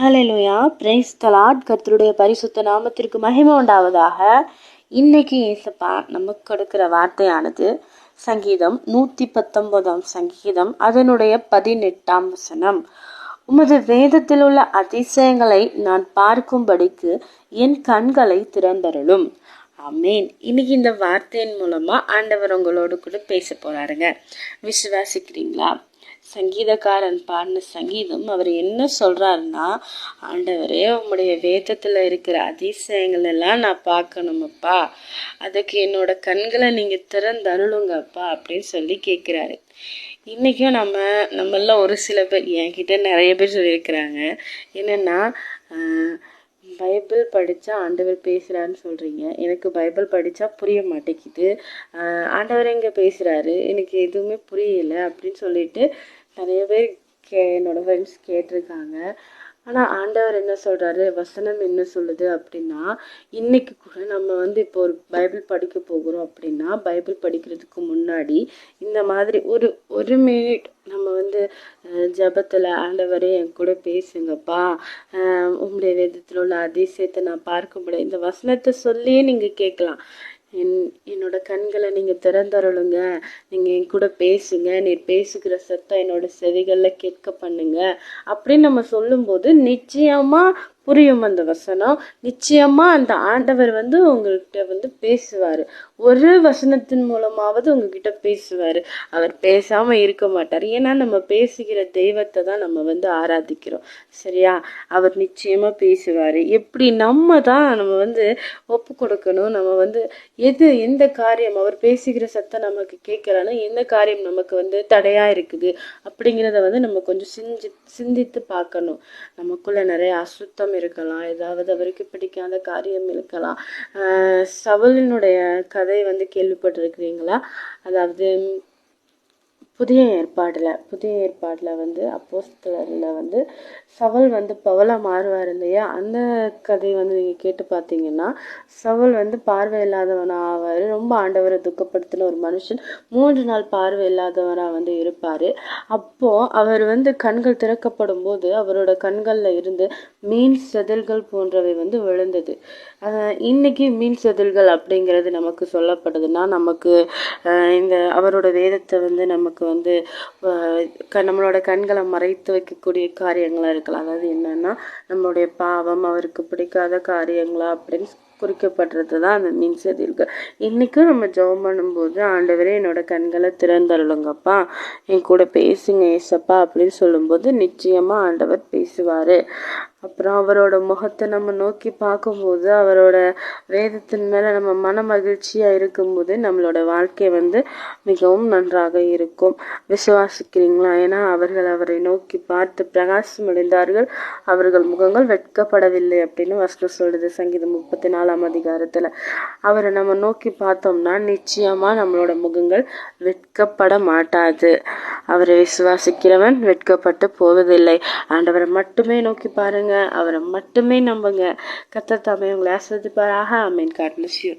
Hallelujah, praise the Lord. கர்த்தருடைய பரிசுத்த நாமத்திற்கு மகிமை உண்டாவதாக. இன்னைக்கு ஏசப்பா நமக்கு கொடுக்கிற வார்த்தையானது சங்கீதம் 119 சங்கீதம் அதனுடைய 18 வசனம். உமது வேதத்தில் உள்ள அதிசயங்களை நான் பார்க்கும்படிக்கு என் கண்களை திறந்தருளும். ஆமேன். இன்னைக்கு இந்த வார்த்தையின் மூலமா ஆண்டவர் உங்களோடு கூட பேச போறாருங்க. விசுவாசிக்கிறீங்களா? சங்கீதக்காரன் பாடின சங்கீதம் அவர் என்ன சொல்றாருன்னா, ஆண்டவரே உம்முடைய வேதத்துல இருக்கிற அதிசயங்கள் எல்லாம் நான் பார்க்கணுமப்பா, அதுக்கு என்னோட கண்களை நீங்க திறந்தருளுங்கப்பா அப்படின்னு சொல்லி கேட்கிறாரு. இன்னைக்கும் நம்மள ஒரு சில பேர், என்கிட்ட நிறைய பேர் சொல்லியிருக்கிறாங்க, என்னன்னா பைபிள் படித்தா ஆண்டவர் பேசுகிறாருன்னு சொல்கிறீங்க, எனக்கு பைபிள் படித்தா புரிய மாட்டேங்குது, ஆண்டவர் எங்கே பேசுகிறாரு, எனக்கு எதுவுமே புரியலை அப்படின்னு சொல்லிட்டு நிறைய பேர் என்னோடய ஃப்ரெண்ட்ஸ் கேட்டிருக்காங்க. ஆனால் ஆண்டவர் என்ன சொல்கிறாரு, வசனம் என்ன சொல்லுது அப்படின்னா, இன்றைக்கி கூட நம்ம இப்போ ஒரு பைபிள் படிக்க போகிறோம் அப்படின்னா, பைபிள் படிக்கிறதுக்கு முன்னாடி இந்த மாதிரி ஒரு மினிட் நம்ம ஜபத்தில், ஆண்டவரே என் கூட பேசுங்கப்பா, உங்களுடைய வேதத்தில் உள்ள அதிசயத்தை நான் பார்க்க முடியும், இந்த வசனத்தை சொல்லியே நீங்கள் கேட்கலாம். என்னோட கண்களை நீங்கள் திறந்தருளுங்க, நீங்கள் என் கூட பேசுங்க, நீர் பேசுகிற சத்தம் என்னோட செவிகளில் கேட்க பண்ணுங்க அப்படின்னு நம்ம சொல்லும்போது நிச்சயமாக புரியும் அந்த வசனம். நிச்சயமாக அந்த ஆண்டவர் உங்கள்கிட்ட பேசுவார். ஒரு வசனத்தின் மூலமாவது உங்ககிட்ட பேசுவார். அவர் பேசாமல் இருக்க மாட்டார். ஏன்னா நம்ம பேசுகிற தெய்வத்தை தான் நம்ம ஆராதிக்கிறோம், சரியா? அவர் நிச்சயமாக பேசுவார். எப்படி நம்ம ஒப்பு கொடுக்கணும். நம்ம எந்த காரியம் அவர் பேசுகிற சத்தம் நமக்கு கேட்கலன்னா எந்த காரியம் நமக்கு தடையாக இருக்குது அப்படிங்கிறத நம்ம கொஞ்சம் சிந்தித்து பார்க்கணும். நமக்குள்ள நிறைய அசுத்தம் இருக்கலாம், ஏதாவது அவருக்கு பிடிக்காத காரியம் இருக்கலாம். சவுலினுடைய கதை கேள்விப்பட்டிருக்கிறீங்களா? அதாவது புதிய ஏற்பாடில் அப்போஸ்தலரில் சவுல் பவுலா மாறுவார் இல்லையா? அந்த கதையை நீங்கள் கேட்டு பார்த்தீங்கன்னா, சவுல் பார்வை இல்லாதவனாக ஆவார். ரொம்ப ஆண்டவரை துக்கப்படுத்தின ஒரு மனுஷன். 3 நாள் பார்வை இல்லாதவராக இருப்பார். அப்போது அவர் கண்கள் திறக்கப்படும் போது அவரோட கண்களில் இருந்து மீன் செதில்கள் போன்றவை விழுந்தது. இன்னைக்கு மீன் செதில்கள் அப்படிங்கிறது நமக்கு சொல்லப்படுதுன்னா, நமக்கு இந்த அவரோட வேதத்தை நமக்கு நம்மளோட கண்களை மறைத்து வைக்கக்கூடிய காரியங்களாக இருக்கலாம். அதாவது என்னன்னா, நம்மளுடைய பாவம், அவருக்கு பிடிக்காத காரியங்களா அப்படின்னு குறிக்கப்படுறது தான் அந்த மீன் செதில்கள். இன்றைக்கும் நம்ம ஜெபம் பண்ணும்போது, ஆண்டவரே என்னோட கண்களை திறந்தருளுங்கப்பா, என் கூட பேசுங்க ஏசப்பா அப்படின்னு சொல்லும்போது நிச்சயமாக ஆண்டவர் பேசுவார். அப்புறம் அவரோட முகத்தை நம்ம நோக்கி பார்க்கும்போது, அவரோட வேதத்தின் மேலே நம்ம மன மகிழ்ச்சியாக இருக்கும்போது நம்மளோட வாழ்க்கை மிகவும் நன்றாக இருக்கும். விசுவாசிக்கிறீங்களா? ஏன்னா அவர்கள் அவரை நோக்கி பார்த்து பிரகாசம் அடைந்தார்கள், அவர்கள் முகங்கள் வெட்கப்படவில்லை அப்படின்னு வசனம் சொல்லுது சங்கீதம் 34 அதிகாரத்தில். அவரை நம்ம நோக்கி பார்த்தோம்னா நிச்சயமாக நம்மளோட முகங்கள் வெட்கப்பட மாட்டாது. அவரை விசுவாசிக்கிறவன் வெட்கப்பட்டு போவதில்லை. ஆண்டவரை மட்டுமே நோக்கி பாருங்க, அவரை மட்டுமே நம்புங்க. கர்த்தர் தாமே உங்களை ஆசீர்வதிப்பாராக. ஆமென். God bless you.